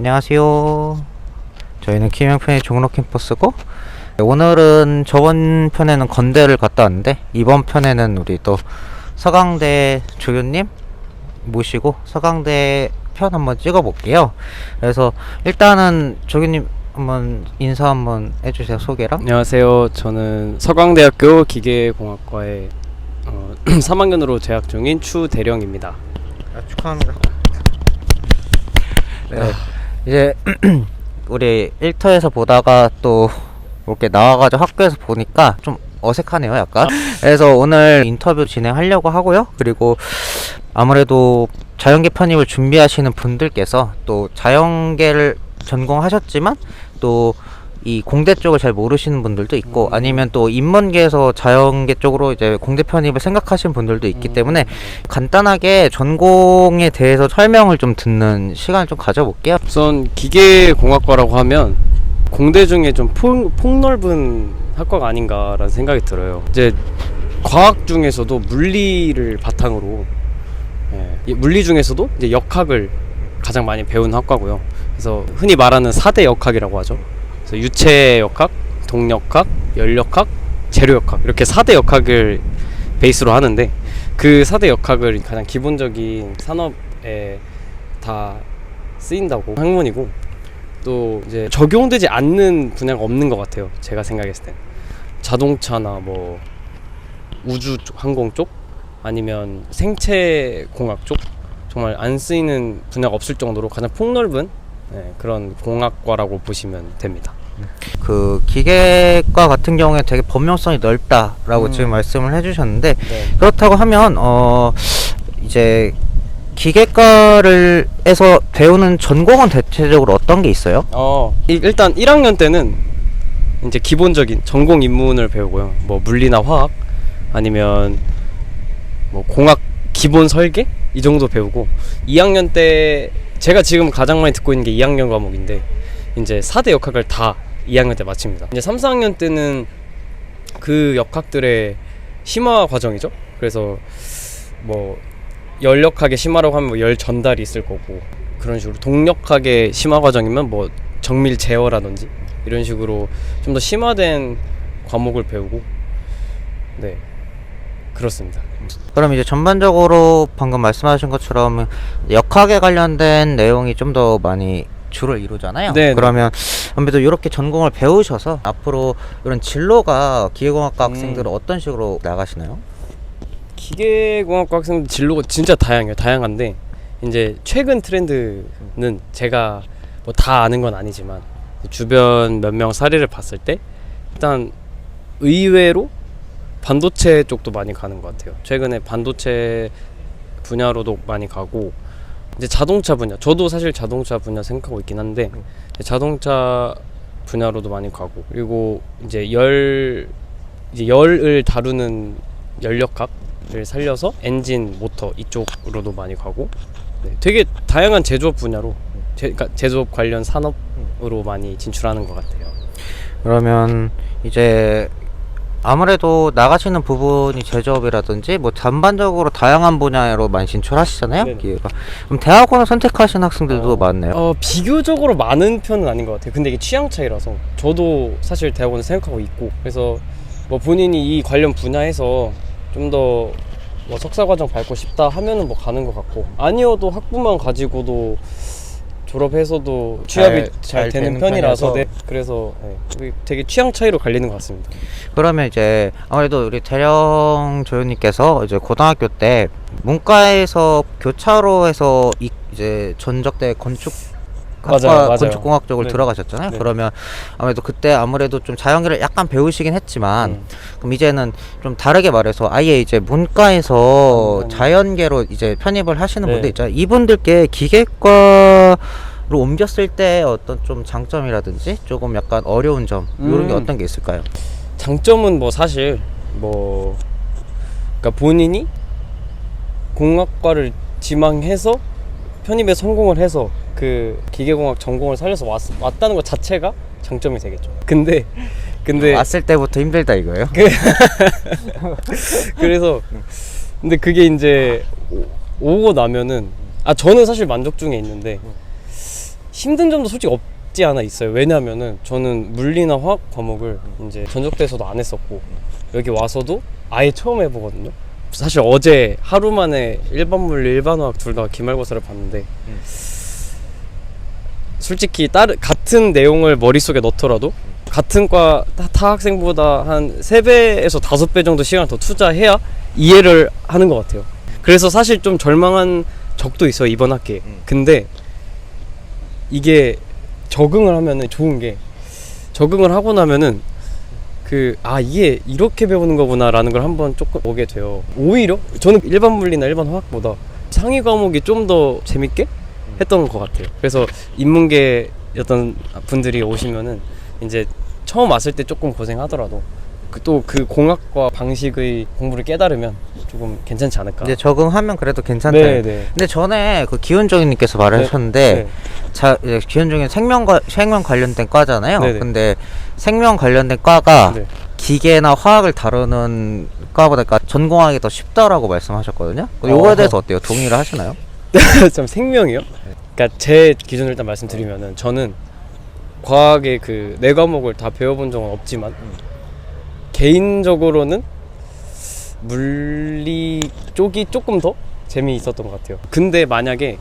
안녕하세요. 저희는 김영편의 종로 캠퍼스고, 오늘은 저번 편에는 건대를 갔다 왔는데 이번 편에는 우리 또 서강대 조교님 모시고 서강대 편 한번 찍어볼게요. 그래서 일단은 조교님 한번 인사 한번 해주세요. 소개랑. 안녕하세요. 저는 서강대학교 기계공학과에 3학년으로 재학 중인 추대령입니다. 축하합니다. 네. 이제 우리 1터에서 보다가 또 이렇게 나와가지고 학교에서 보니까 좀 어색하네요, 약간. 그래서 오늘 인터뷰 진행하려고 하고요. 그리고 아무래도 자연계 편입을 준비하시는 분들께서 또 자연계를 전공하셨지만 또 이 공대 쪽을 잘 모르시는 분들도 있고, 아니면 또 인문계에서 자연계 쪽으로 이제 공대 편입을 생각하시는 분들도 있기 때문에 간단하게 전공에 대해서 설명을 좀 듣는 시간을 좀 가져볼게요. 우선 기계공학과라고 하면 공대 중에 좀 폭넓은 학과가 아닌가라는 생각이 들어요. 이제 과학 중에서도 물리를 바탕으로, 물리 중에서도 이제 역학을 가장 많이 배운 학과고요. 그래서 흔히 말하는 4대 역학이라고 하죠. 그래서 유체 역학, 동력학, 열역학, 재료역학, 이렇게 4대 역학을 베이스로 하는데, 그 4대 역학을 가장 기본적인 산업에 다 쓰인다고 학문이고, 또 이제 적용되지 않는 분야가 없는 것 같아요, 제가 생각했을 때. 자동차나 뭐 우주 쪽, 항공 쪽, 아니면 생체 공학 쪽, 정말 안 쓰이는 분야가 없을 정도로 가장 폭넓은 그런 공학과라고 보시면 됩니다. 그 기계과 같은 경우에 되게 범용성이 넓다라고 지금 말씀을 해주셨는데, 네. 그렇다고 하면 이제 기계과를 에서 배우는 전공은 대체적으로 어떤 게 있어요? 일단 1학년 때는 이제 기본적인 전공 인문을 배우고요. 뭐 물리나 화학, 아니면 뭐 공학 기본 설계 이 정도 배우고, 2학년 때 제가 지금 가장 많이 듣고 있는 게 2학년 과목인데, 이제 4대 역학을 다 2학년 때 마칩니다. 이제 3, 4학년 때는 그 역학들의 심화 과정이죠. 그래서 뭐 열역학의 심화라고 하면 뭐 열 전달이 있을 거고, 그런 식으로 동력학의 심화 과정이면 뭐 정밀 제어라든지 이런 식으로 좀 더 심화된 과목을 배우고, 네, 그렇습니다. 그럼 이제 전반적으로 방금 말씀하신 것처럼 역학에 관련된 내용이 좀 더 많이 주를 이루잖아요. 네. 그러면 아무래도 이렇게 전공을 배우셔서 앞으로 이런 진로가 기계공학과 학생들은 어떤 식으로 나가시나요? 기계공학과 학생들 진로가 진짜 다양해요. 다양한데 이제 최근 트렌드는 제가 뭐 다 아는 건 아니지만 주변 몇 명 사례를 봤을 때 일단 의외로 반도체 쪽도 많이 가는 것 같아요. 최근에 반도체 분야로도 많이 가고, 이제 자동차 분야, 저도 사실 자동차 분야 생각하고 있긴 한데 자동차 분야로도 많이 가고, 그리고 이제 열을 다루는 열역학을 살려서 엔진, 모터 이쪽으로도 많이 가고, 네, 되게 다양한 제조업 분야로 그러니까 제조업 관련 산업으로 많이 진출하는 것 같아요. 그러면 이제 아무래도 나가시는 부분이 제조업이라든지 뭐 전반적으로 다양한 분야로 많이 진출하시잖아요. 기회가. 그럼 대학원을 선택하신 학생들도 많네요. 비교적으로 많은 편은 아닌 것 같아요. 근데 이게 취향 차이라서 저도 사실 대학원을 생각하고 있고, 그래서 뭐 본인이 이 관련 분야에서 좀 더 뭐 석사과정 밟고 싶다 하면은 뭐 가는 것 같고, 아니어도 학부만 가지고도 졸업해서도 취업이 잘 되는 편이라서, 네, 그래서 되게 취향 차이로 갈리는 것 같습니다. 그러면 이제 아무래도 우리 대령 조교님께서 이제 고등학교 때 문과에서 교차로 해서 이제 전적대 맞아요. 건축공학 쪽을 네. 들어가셨잖아요. 네. 그러면 아무래도 그때 아무래도 좀 자연계를 약간 배우시긴 했지만 그럼 이제는 좀 다르게 말해서 아예 이제 문과에서 자연계로 이제 편입을 하시는 분들 있잖아요. 이분들께 기계과로 옮겼을 때 어떤 좀 장점이라든지 조금 약간 어려운 점 이런 게 어떤 게 있을까요? 장점은 뭐 사실 뭐 그러니까 본인이 공학과를 지망해서 편입에 성공을 해서 그 기계공학 전공을 살려서 왔다는 것 자체가 장점이 되겠죠. 근데 왔을 때부터 힘들다 이거예요? 그래서 근데 그게 이제 오고 나면은 저는 사실 만족 중에 있는데 힘든 점도 솔직히 없지 않아 있어요. 왜냐면은 저는 물리나 화학 과목을 이제 전적대에서도 안 했었고 여기 와서도 아예 처음 해보거든요. 사실 어제 하루 만에 일반 물리, 일반 화학 둘 다 기말고사를 봤는데 솔직히 같은 내용을 머릿속에 넣더라도 같은 과 타 학생보다 한 3배에서 5배 정도 시간을 더 투자해야 이해를 하는 것 같아요. 그래서 사실 좀 절망한 적도 있어요, 이번 학기에. 근데 이게 적응을 하면은 좋은 게, 적응을 하고 나면은 이게 이렇게 배우는 거구나 라는 걸 한번 조금 보게 돼요. 오히려 저는 일반 물리나 일반 화학보다 상위 과목이 좀 더 재밌게 했던 것 같아요. 그래서 인문계였던 분들이 오시면은 이제 처음 왔을 때 조금 고생하더라도 또 그 공학과 방식의 공부를 깨달으면 조금 괜찮지 않을까. 이제 적응하면 그래도 괜찮다. 네. 근데 전에 그 기훈정님께서 말을 하셨는데, 이제 기훈정이 생명 관련된 과잖아요. 네네. 근데 생명 관련된 과가 네. 기계나 화학을 다루는 과보다 전공하기 더 쉽다라고 말씀하셨거든요. 요거에 대해서 어때요? 동의를 하시나요? 참 생명이요? 그러니까 제 기준을 일단 말씀드리면은 저는 과학의 그 4과목을 다 배워본 적은 없지만 개인적으로는 물리 쪽이 조금 더 재미있었던 것 같아요. 근데 만약에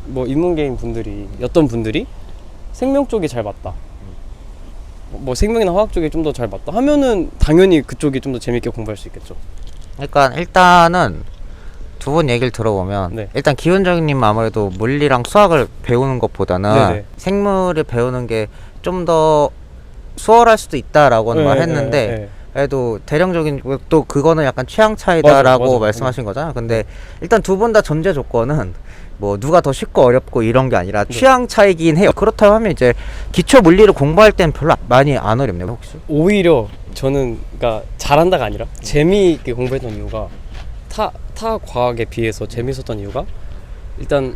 뭐 인문계인 분들이 어떤 분들이 생명 쪽이 잘 맞다, 뭐 생명이나 화학 쪽이 좀 더 잘 맞다 하면은 당연히 그쪽이 좀 더 재밌게 공부할 수 있겠죠. 그러니까 일단은 두 분 얘기를 들어보면, 네. 일단 기훈정님 아무래도 물리랑 수학을 배우는 것보다는 네네. 생물을 배우는 게 좀 더 수월할 수도 있다라고는 네, 말했는데, 네. 그래도 대령적인 또 그거는 약간 취향 차이다라고 맞아. 말씀하신 거잖아요. 근데 일단 두 분 다 전제 조건은 뭐 누가 더 쉽고 어렵고 이런 게 아니라 취향 차이긴 해요. 그렇다고 하면 이제 기초 물리를 공부할 때는 별로 많이 안 어렵네요, 혹시? 오히려 저는 그러니까 잘한다가 아니라 재미있게 공부했던 이유가 타 과학에 비해서 재밌었던 이유가 일단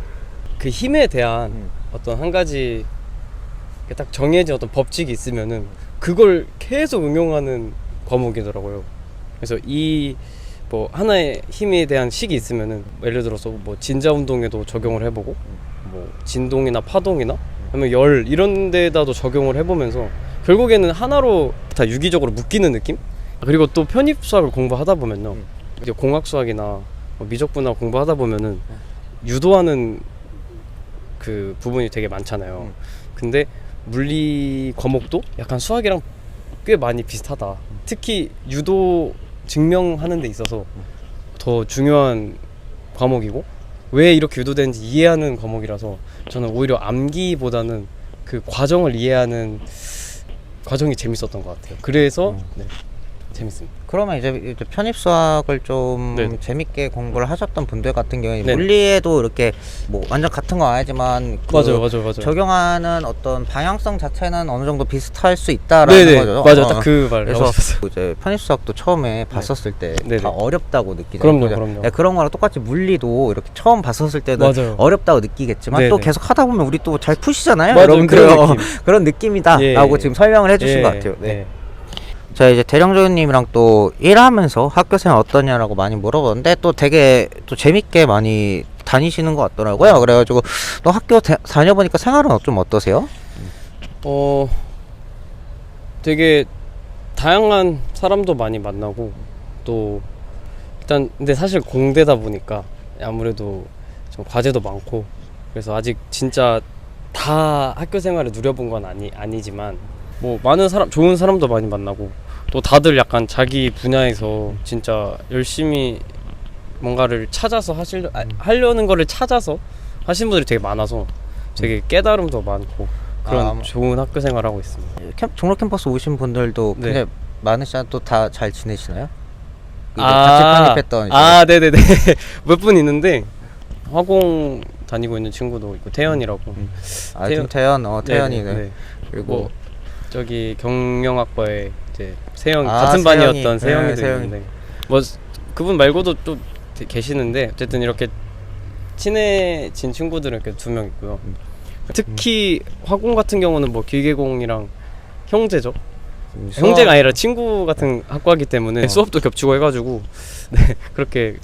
그 힘에 대한 어떤 한 가지 딱 정해진 어떤 법칙이 있으면은 그걸 계속 응용하는 과목이더라고요. 그래서 이 뭐 하나의 힘에 대한 식이 있으면은 예를 들어서 뭐 진자 운동에도 적용을 해보고 뭐 진동이나 파동이나 아니면 열 이런 데다도 적용을 해보면서 결국에는 하나로 다 유기적으로 묶이는 느낌? 그리고 또 편입 수학을 공부하다 보면요, 이제 공학 수학이나 뭐 미적분학 공부하다 보면은 유도하는 그 부분이 되게 많잖아요. 근데 물리 과목도 약간 수학이랑 꽤 많이 비슷하다. 특히 유도 증명하는 데 있어서 더 중요한 과목이고 왜 이렇게 유도되는지 이해하는 과목이라서 저는 오히려 암기보다는 그 과정을 이해하는 과정이 재밌었던 것 같아요. 그래서 네, 재밌습니다. 그러면 이제 편입 수학을 좀 네네. 재밌게 공부를 하셨던 분들 같은 경우에 네네. 물리에도 이렇게 뭐 완전 같은 건 아니지만 맞아요. 적용하는 어떤 방향성 자체는 어느 정도 비슷할 수 있다라는 네네. 거죠. 맞아요. 딱 그 말. 그래서 이제 편입 수학도 처음에 봤었을 때 네네. 다 어렵다고 느끼잖아요. 그럼요. 네, 그런 거랑 똑같이 물리도 이렇게 처음 봤었을 때는 맞아요. 어렵다고 느끼겠지만 네네. 또 계속 하다 보면 우리 또 잘 푸시잖아요. 맞아요. 여러분들 그런 느낌. 그런 느낌이다라고 지금 설명을 해주신 것 같아요. 네. 자, 이제 대령조님이랑 또 일하면서 학교생활 어떠냐라고 많이 물어보는데 또 되게 또 재밌게 많이 다니시는 것 같더라고요. 그래가지고 또 학교 다녀보니까 생활은 좀 어떠세요? 되게 다양한 사람도 많이 만나고 또 일단 근데 사실 공대다 보니까 아무래도 좀 과제도 많고 그래서 아직 진짜 다 학교 생활을 누려본 건 아니지만 뭐 많은 좋은 사람도 많이 만나고 또 다들 약간 자기 분야에서 진짜 열심히 뭔가를 찾아서 하려는 거를 찾아서 하신 분들이 되게 많아서 되게 깨달음도 많고 그런 좋은 학교 생활을 하고 있습니다. 종로 캠퍼스 오신 분들도 네. 굉장히 많으시잖아요. 또 다 잘 지내시나요? 같이 편입했던 네네네. 몇 분 있는데 화공 다니고 있는 친구도 있고 태연이라고. 김태연, 태연이네. 네. 그리고 뭐 저기 경영학과에 이제 같은 세영이. 반이었던 세영이도 세영이. 있는데 뭐 그분 말고도 또 계시는데 어쨌든 이렇게 친해진 친구들은 이렇게 2명 있고요. 특히 화공 같은 경우는 뭐 기계공이랑 형제죠. 형제가 아니라 친구 같은 학과이기 때문에 수업도 겹치고 해가지고 네, 그렇게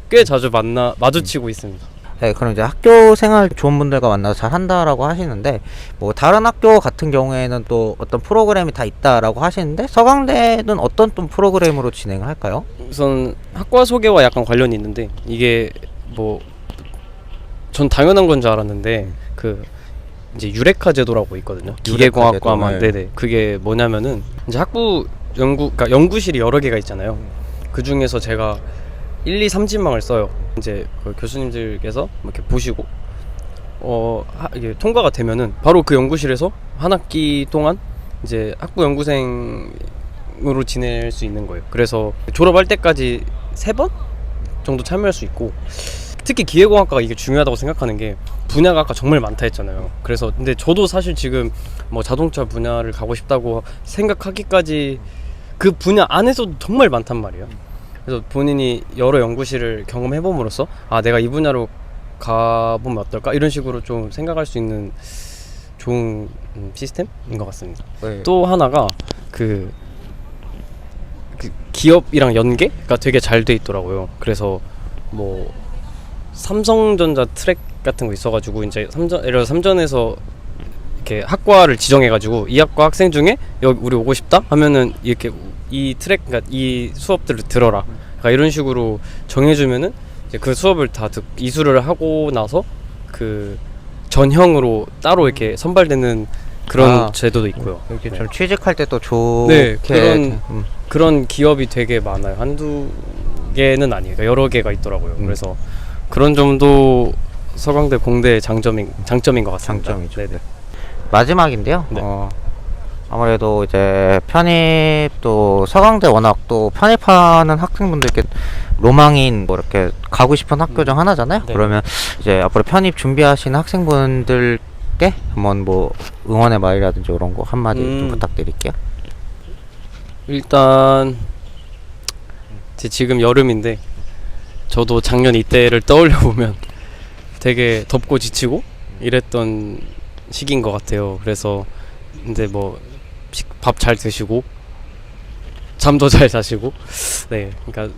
꽤 자주 마주치고 있습니다. 네, 그럼 이제 학교 생활 좋은 분들과 만나서 잘 한다라고 하시는데, 뭐 다른 학교 같은 경우에는 또 어떤 프로그램이 다 있다라고 하시는데, 서강대는 어떤 또 프로그램으로 진행을 할까요? 우선 학과 소개와 약간 관련이 있는데, 이게 뭐 전 당연한 건 줄 알았는데 그 이제 유레카 제도라고 있거든요. 기계공학과만. 제도, 네. 네네. 그게 뭐냐면은 이제 학부 그러니까 연구실이 여러 개가 있잖아요. 그 중에서 제가 1, 2, 3지망을 써요. 이제 그 교수님들께서 이렇게 보시고 이게 통과가 되면은 바로 그 연구실에서 한 학기 동안 이제 학부 연구생으로 지낼 수 있는 거예요. 그래서 졸업할 때까지 3번 정도 참여할 수 있고, 특히 기계공학과가 이게 중요하다고 생각하는 게 분야가 아까 정말 많다 했잖아요. 그래서 근데 저도 사실 지금 뭐 자동차 분야를 가고 싶다고 생각하기까지 그 분야 안에서도 정말 많단 말이에요. 그래서 본인이 여러 연구실을 경험해봄으로써 아, 내가 이 분야로 가보면 어떨까, 이런 식으로 좀 생각할 수 있는 좋은 시스템인 것 같습니다. 네. 또 하나가 그 기업이랑 연계가 되게 잘 돼 있더라고요. 그래서 뭐 삼성전자 트랙 같은 거 있어가지고 이제 예를 들어 삼전에서 이렇게 학과를 지정해가지고 이 학과 학생 중에 여기 우리 오고 싶다 하면은 이렇게 이 트랙, 그러니까 이 수업들을 들어라, 그러니까 이런 식으로 정해주면은 이제 그 수업을 다 이수를 하고 나서 그 전형으로 따로 이렇게 선발되는 그런 제도도 있고요. 이렇게 네. 좀 취직할 때 또 좋게 네, 그런 기업이 되게 많아요. 한두 개는 아니에요. 그러니까 여러 개가 있더라고요. 그래서 그런 점도 서강대 공대의 장점인 것 같습니다. 장점이죠. 네네. 마지막인데요. 네. 아무래도 이제 편입, 또 서강대 워낙 또 편입하는 학생분들께 로망인 뭐 이렇게 가고 싶은 학교 중 하나잖아요. 네. 그러면 이제 앞으로 편입 준비하시는 학생분들께 한번 뭐 응원의 말이라든지 이런 거 한마디 좀 부탁드릴게요. 일단 지금 여름인데 저도 작년 이때를 떠올려 보면 되게 덥고 지치고 이랬던 시기인 것 같아요. 그래서 이제 뭐 밥 잘 드시고 잠도 잘 자시고, 네, 그러니까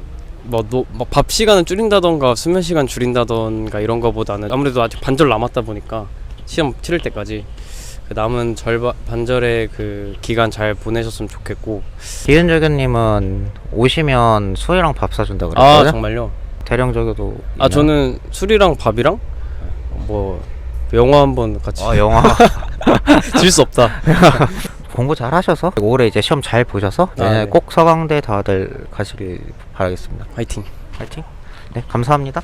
뭐 밥 시간을 줄인다던가 수면 시간 줄인다던가 이런 거보다는 아무래도 아직 반절 남았다 보니까 시험 치를 때까지 그 남은 반절의 그 기간 잘 보내셨으면 좋겠고. 기은저교님은 오시면 술이랑 밥 사준다 아, 그랬거든요. 정말요? 대령저교도 아, 저는 술이랑 밥이랑 뭐 영화 한번 같이. 영화 질 수 없다. 공부 잘 하셔서 올해 이제 시험 잘 보셔서 내년에 네. 꼭 서강대 다들 가시길 바라겠습니다. 화이팅. 파이팅. 네, 감사합니다.